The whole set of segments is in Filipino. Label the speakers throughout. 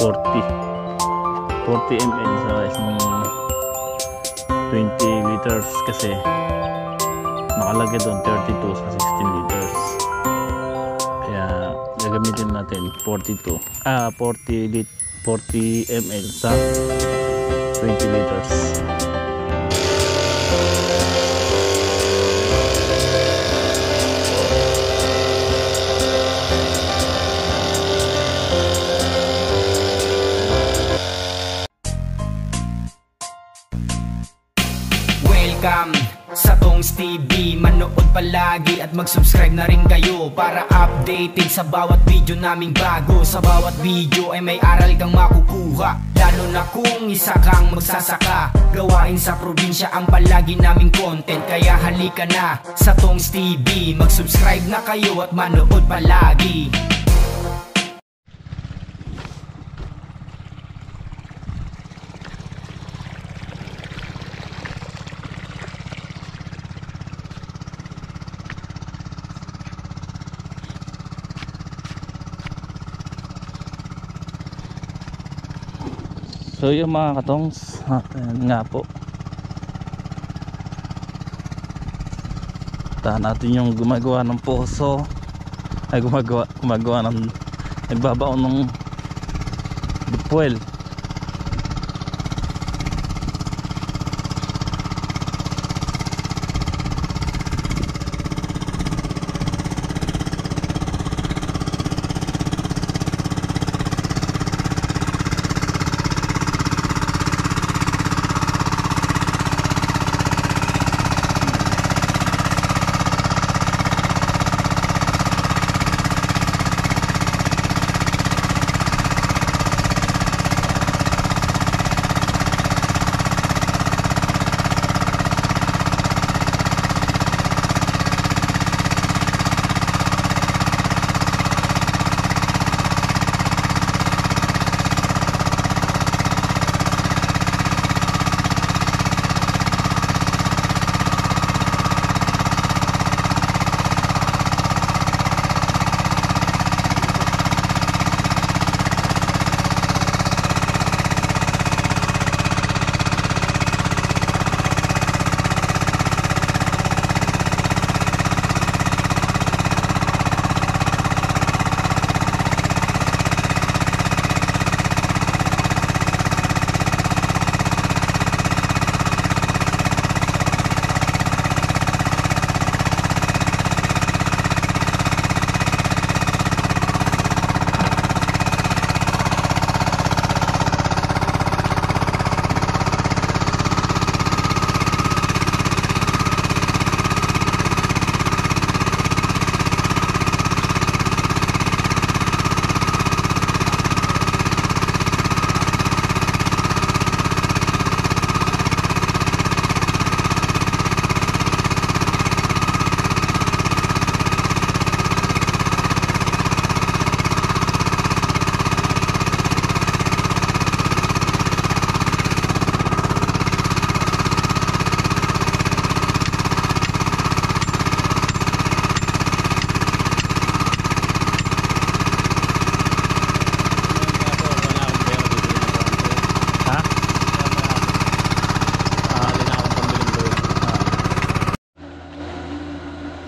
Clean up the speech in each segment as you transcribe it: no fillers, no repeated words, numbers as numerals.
Speaker 1: 40 ml sa isang 20 liters kasi nakalagay doon 32 sa 16 liters, kaya gagamitin natin 40 ml sa 20 liters.
Speaker 2: Welcome sa Tongs TV, manood palagi at mag-subscribe na rin kayo para updated sa bawat video naming bago. Sa bawat video ay may aral kang makukuha, lalo na kung isa kang magsasaka. Gawain sa probinsya ang palagi naming content, kaya halika na sa Tongs TV, mag-subscribe na kayo at manood palagi.
Speaker 1: So yung mga katongs, nga po, tahan natin yung gumagawa ng poso, ay gumagawa ng nagbabaon ng fuel.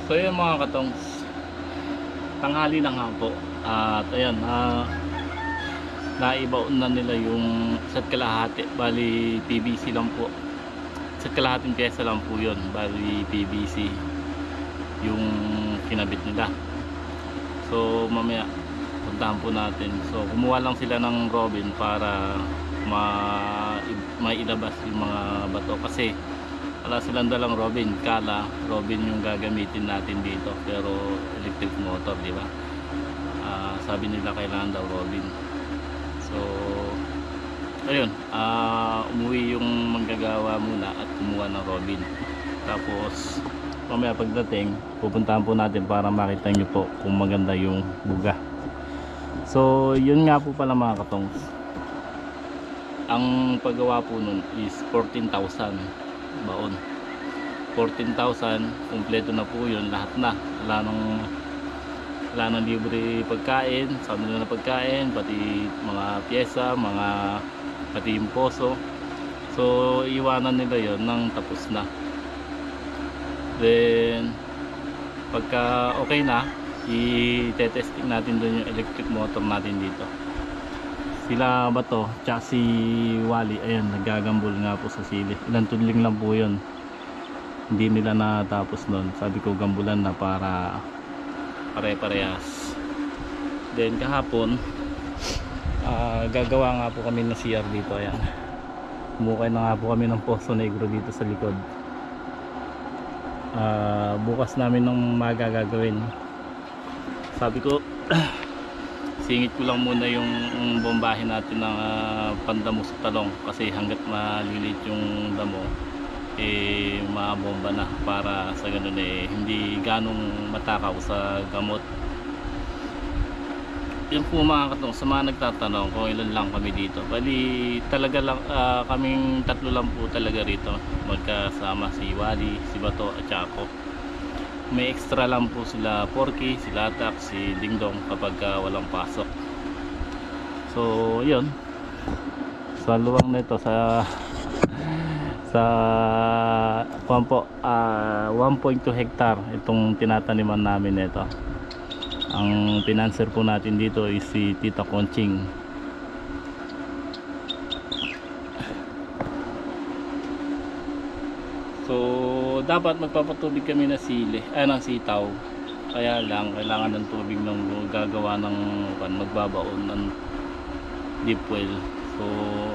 Speaker 1: So yun mga katongs, tanghali na nga po, at ayan, naibaon na nila yung isa't kalahati, bali PVC lang po, isa't kalahating pyesa lang po yun, bali PVC yung kinabit nila. So mamaya puntahan po natin. So kumuha lang sila ng Robin para mailabas yung mga bato, kasi wala silang dalang Robin. Kala Robin yung gagamitin natin dito, pero electric motor, di ba? Sabi nila kailangan daw Robin. So ayun, umuwi yung manggagawa muna at kumuha ng Robin. Tapos mamaya pagdating pupuntahan po natin para makita nyo po kung maganda yung buga. So yun nga po pala mga katongs, ang paggawa po nun is 14,000 baon. 14,000 kumpleto na po yun, lahat na, wala wala nang libre pagkain, sa kanila na pagkain, pati mga pyesa, pati yung poso. So iwanan nila yon nang tapos na. Then pagka okay na, i-testing natin doon yung electric motor natin dito. Sila Bato tsaka si Wally, ayun, naggagambol nga po sa sili. Ilang tudling lang po yun, hindi nila natapos nun. Sabi ko gambulan na para pare-parehas. Then kahapon gagawa nga po kami ng CR dito. Ayan, bumukay na nga po kami ng Poso Negro dito sa likod. Bukas namin ng magagawin. Sabi ko singit ko lang muna yung bombahin natin ng pandamo sa talong, kasi hanggat malilit yung damo mabomba na, para sa ganun hindi ganong matakaw sa gamot. Yun po mga katong, sa mga nagtatanong kung ilan lang kami dito, bali talaga lang kaming tatlo lang po talaga rito magkasama, si Wally, si Bato at ako. May extra lang po sila Porky, si Latak, si Dingdong kapag walang pasok. So yun, sa luwang nito sa po 1.2 hectare itong tinataniman namin nito. Ang pinanser po natin dito is si Tita Conching. So dapat magpapatubig kami na ng sitaw, kaya lang kailangan ng tubig ng gagawa ng magbabaon ng deep well. So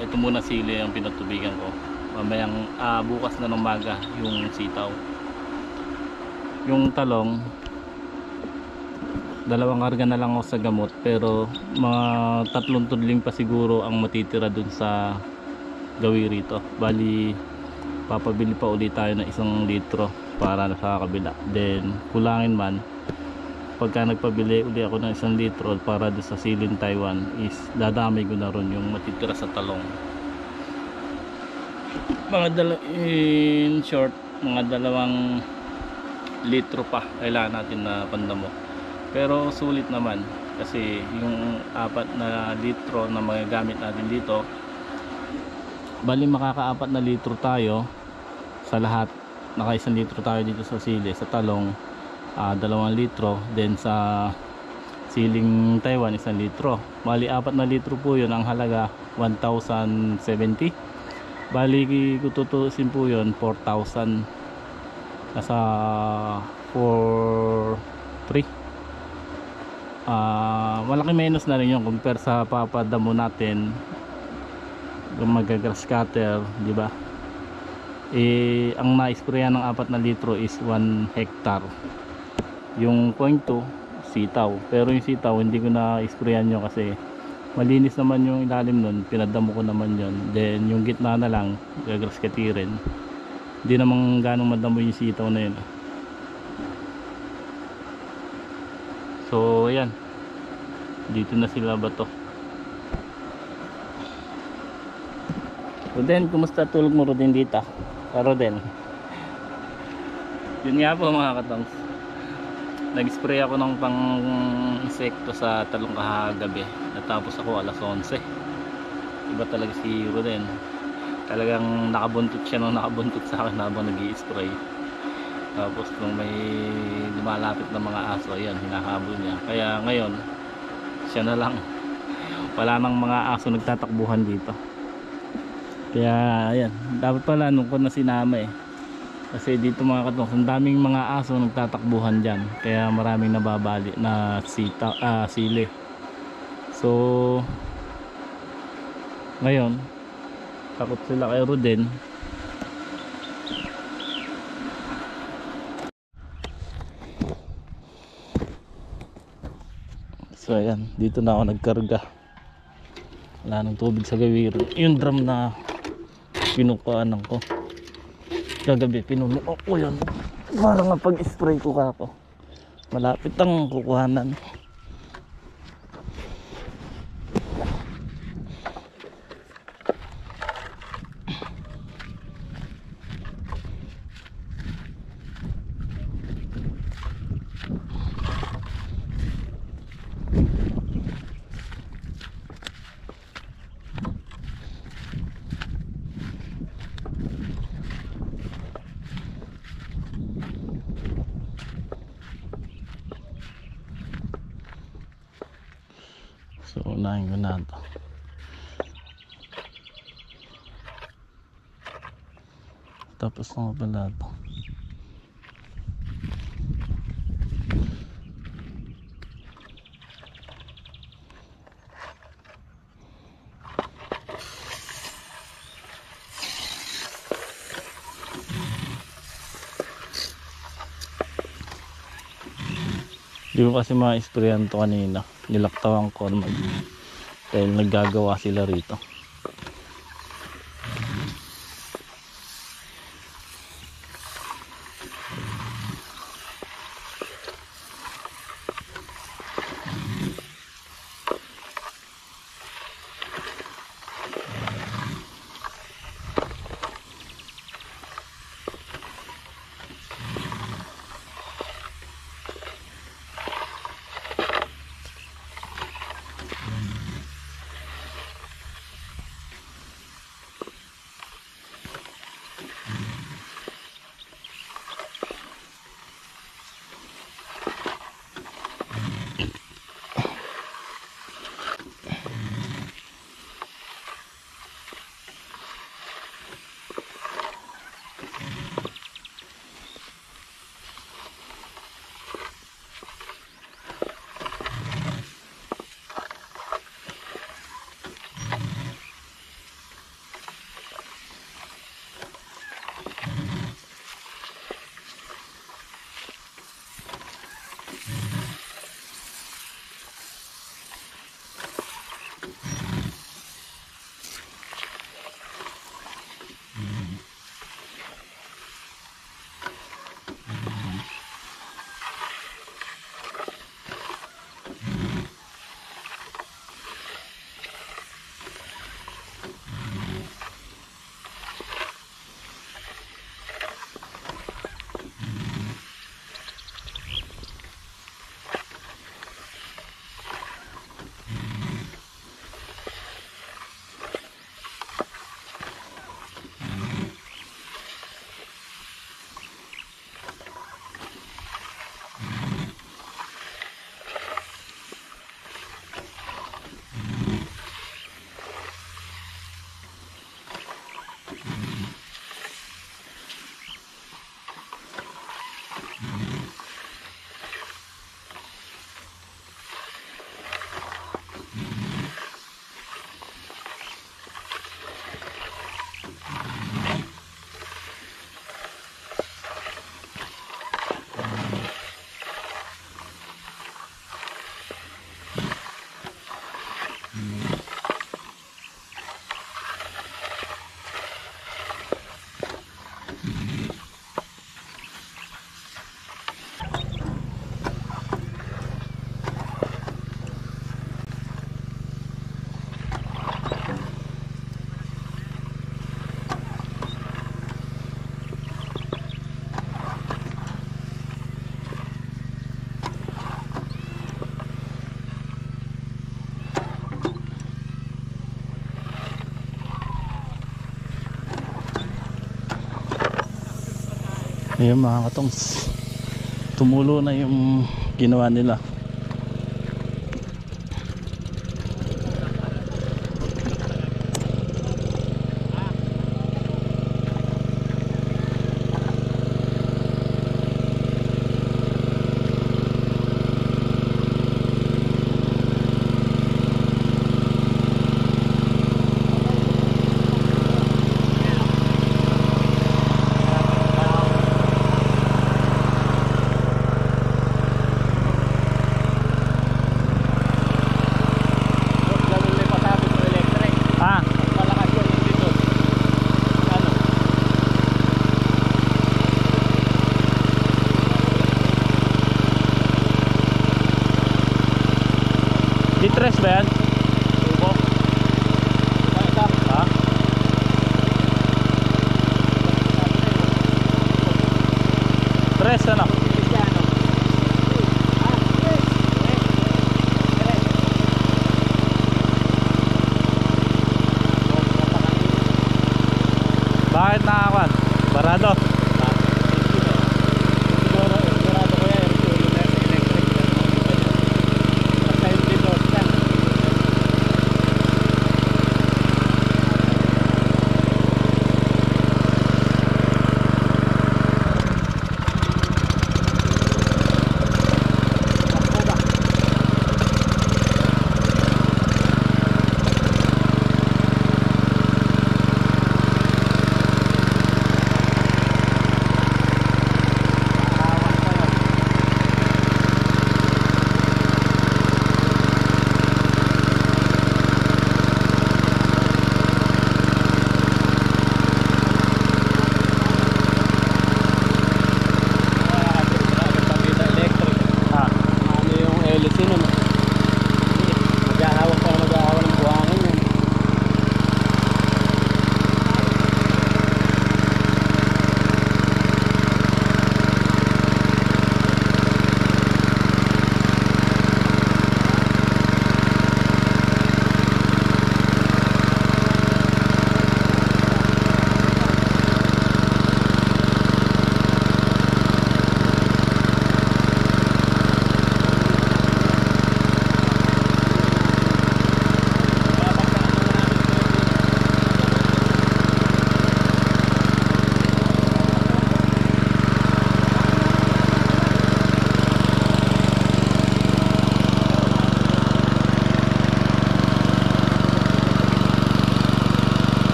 Speaker 1: ito muna sili ang pinatubigan ko, mamayang bukas na ng umaga yung sitaw. Yung talong, dalawang karga na lang ako sa gamot, pero mga 3 tudling pa siguro ang matitira dun sa gawi rito. Bali papabili pa ulit tayo ng 1 litro para sa kabila. Then kulangin man, pagka nagpabili uli ako ng 1 litro para doon sa silin Taiwan, is dadamay ko na ron yung matitira sa talong. In short, mga 2 litro pa kailangan natin na pandamo. Pero sulit naman, kasi yung 4 na litro na magagamit natin dito, bali makaka-4 na litro tayo sa lahat. Naka 1 litro tayo dito sa sili, sa talong 2 litro, then sa siling Taiwan 1 litro. Bali 4 na litro po yun, ang halaga 1,070. Bali kung tutusin po yun 4,000, nasa 4,300. Malaki menos na rin yun compare sa papadamo natin yung magagrass cutter, di ba? Ang na-sprayan ng 4 na litro is 1 hectare. Yung 0.2 sitaw, pero yung sitaw hindi ko na-sprayan yun kasi malinis naman yung ilalim nun, pinadamo ko naman yun. Then yung gitna na lang gagrass cutterin, hindi naman ganong madamo yung sitaw na yun. So yan, dito na sila Bato. Roden, kumusta tulog mo Roden dito? Roden, yun nga po mga katongs, nag-spray ako ng pang insekto sa talong kahagabi, natapos ako alas 11. Iba talaga si Roden, talagang nakabuntot siya nung nakabuntot sa akin habang nag-i-spray. Tapos kung may lumalapit na mga aso, ayan, hinahabol niya. Kaya ngayon siya na lang, wala nang mga aso nagtatakbuhan dito. Kaya ayan, dapat pala nung ko na sinama kasi dito mga katongs, ang daming mga aso nagtatakbuhan dyan, kaya maraming nababali na sili. So ngayon takot sila kay Roden. So ayan, dito na ako nagkarga, wala nang tubig sa gawiro. Yung drum na pinukuanan ko kagabi, pinuno ko yun para nga pag-spray ko kako, malapit ang kukuhanan. Unahin ko na ito. Tapos na pala ito. Hindi ko kasi ma-sprayan to kanina. Nilaktawan ko dahil naggagawa sila rito. Ayun mga katongs, tumulo na yung ginawa nila. Ditres ba yan? Tubo. Ha? Tres ano? Bakit nakakuan? Barado?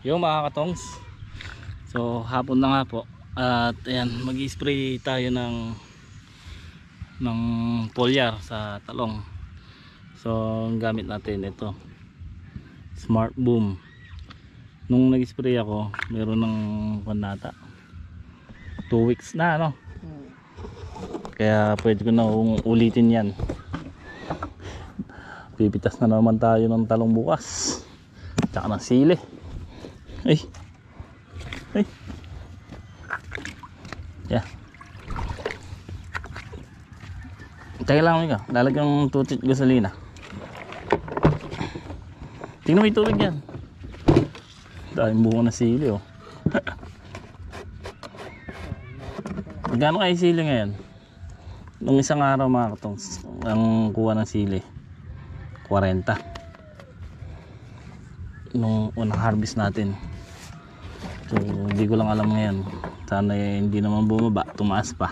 Speaker 1: Yung mga katongs, so hapon na nga po at ayan, mag-spray tayo ng foliar sa talong. So ang gamit natin ito, Smart Boom. Nung nag-spray ako, meron ng panata 2 weeks na, ano, kaya pwede ko na ulitin yan. Pipitas na naman tayo ng talong bukas, tsaka ng sili. Ay. Yeah. Teka lang ikaw, lalagyan ng tutit gasolina. Tingnan mo yung tubig yan. Daming bunga na sili, oh. Magkano kayo sili ngayon? Nung isang araw mga katong, ang kuha ng sili 40. Nung unang harvest natin. So hindi ko lang alam ngayon. Sana hindi naman bumaba, tumaas pa.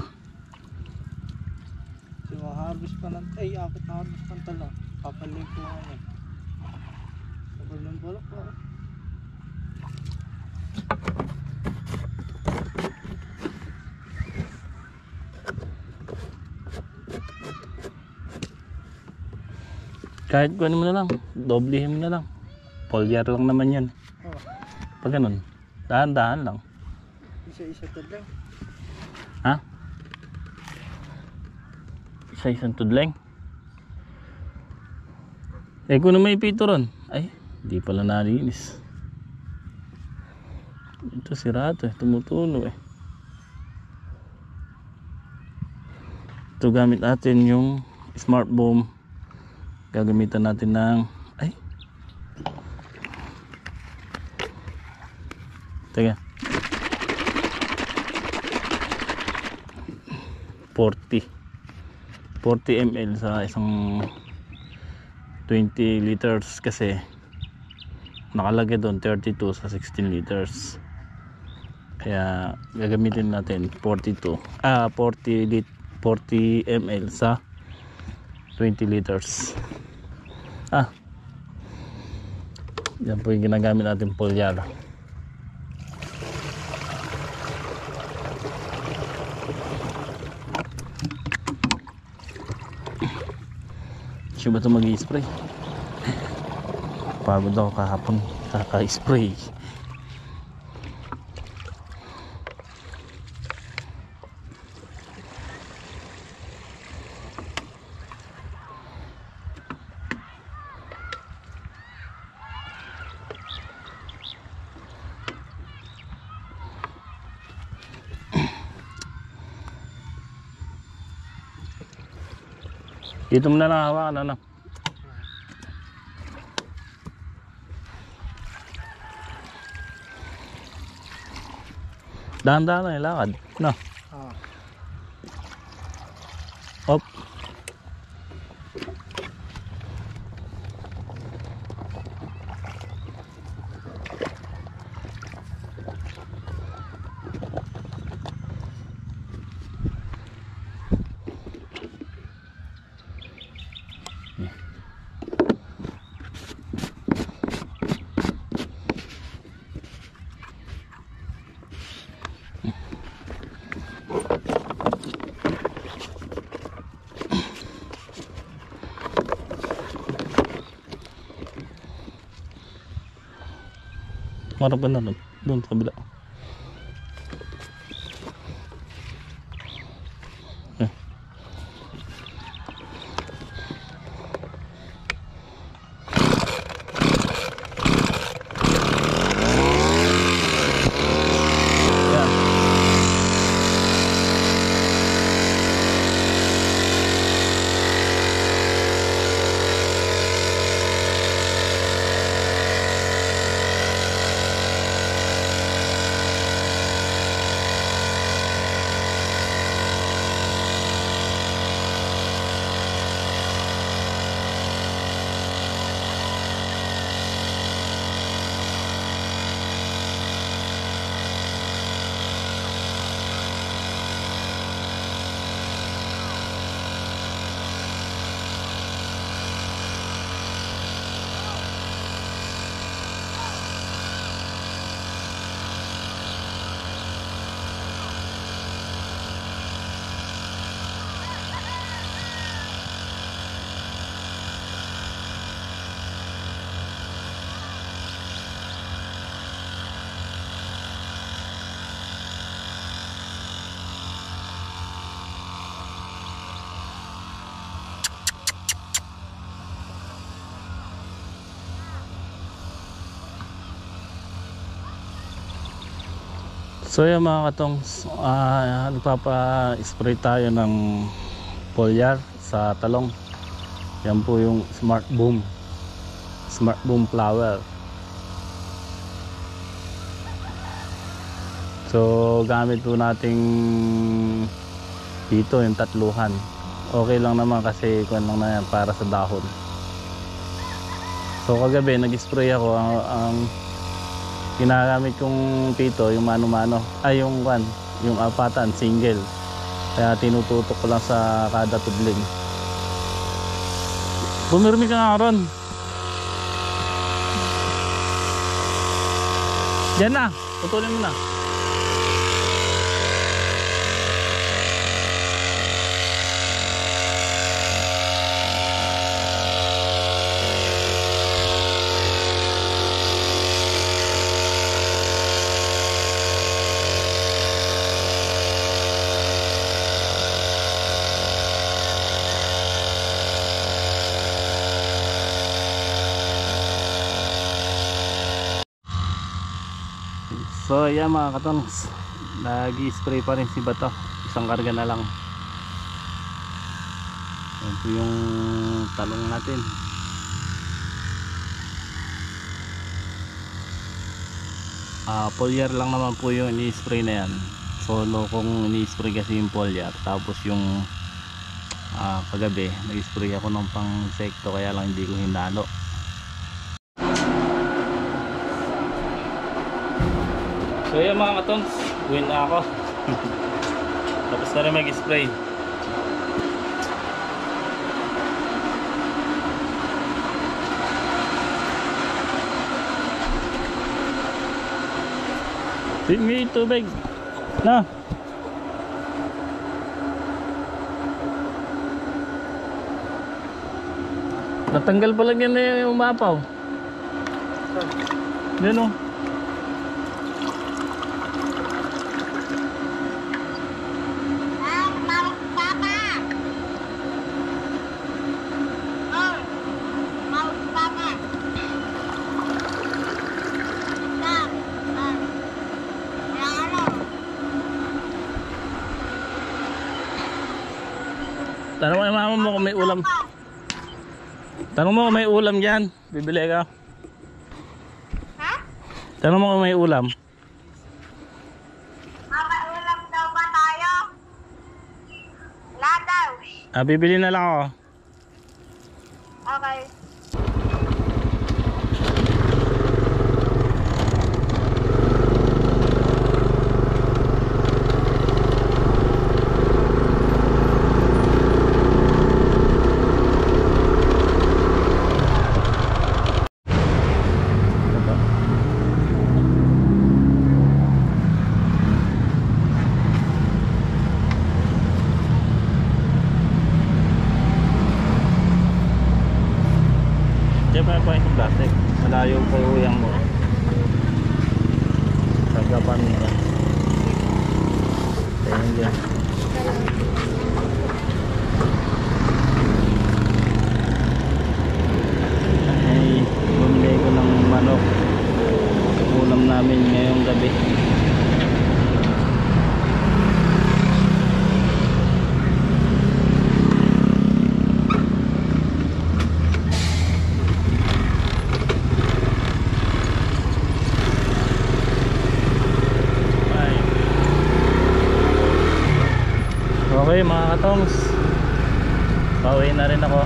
Speaker 3: So harvest pa ng apat na harvest pa ng talong. Papalig ko ngayon. Kapag ng balak pa.
Speaker 1: Kahit kunin mo na lang, doblehin mo na lang. Foliar lang naman yan.
Speaker 3: Oh.
Speaker 1: Pag ganun, dahan-dahan lang.
Speaker 3: Isa-isa lang.
Speaker 1: Ha? Isa-isang tudleng. Kung may ipito ron, ay, di pala nalinis. Ito sirado, tumutulo eh. Ito gamit natin yung Smart Boom. Gagamitan natin ng, ay, teka, 40 ml sa isang 20 liters kasi nakalagay doon 32 sa 16 liters, kaya gagamitin natin 40 ml sa 20 liters. Yan po yung ginagamit natin foliar. Siya ba ito mag-i-spray? Pagod ako kahapon kaka-spray. Dito mo na lang hawakan, ano? Dahan-dahan lang yung lakad, no? Hop. Marap ka na doon sa kabila. So yung mga katongs, nagpapa-spray tayo ng foliar sa talong. Yan po yung Smart Boom flower. So gamit po nating dito yung tatluhan. Okay lang naman kasi kuwan lang na yan para sa dahon. So kagabi nag-spray ako, ang ginagamit kong pito yung mano-mano, ay yung kuwan, yung apatan single. Kaya tinututok ko lang sa kada tudling. Pumirmi ka nga ron. Diyan na, putulin mo na. So yan mga katongs, nag-spray pa rin si Bato, isang karga na lang. Yan po yung talong natin. Foliar lang naman po yung ini-spray na yan. Solo kung ini-spray kasi yung foliar. Tapos yung kagabi nag-spray ako ng pang insekto, kaya lang hindi ko hinalo. So yan mga katons, uwi na ako. Tapos na rin mag-spray. May tubig na. Natanggal pa lang yan na yung umapaw. Yan o. Tanong mo yung mama mo kung may ulam. Tanong mo kung may ulam dyan. Bibili ka.
Speaker 4: Ha?
Speaker 1: Tanong mo kung may ulam.
Speaker 4: May ulam daw ba tayo? Wala daw.
Speaker 1: Bibili na lang ako.
Speaker 4: Okay.
Speaker 1: Diyan pa yung plastic. Malayo pa yung uyang mo. Sagapan mo. Ayan dyan. Ay, bumili ko ng manok. Ulam namin ngayong gabi. Okay mga katongs, pauwi na rin ako.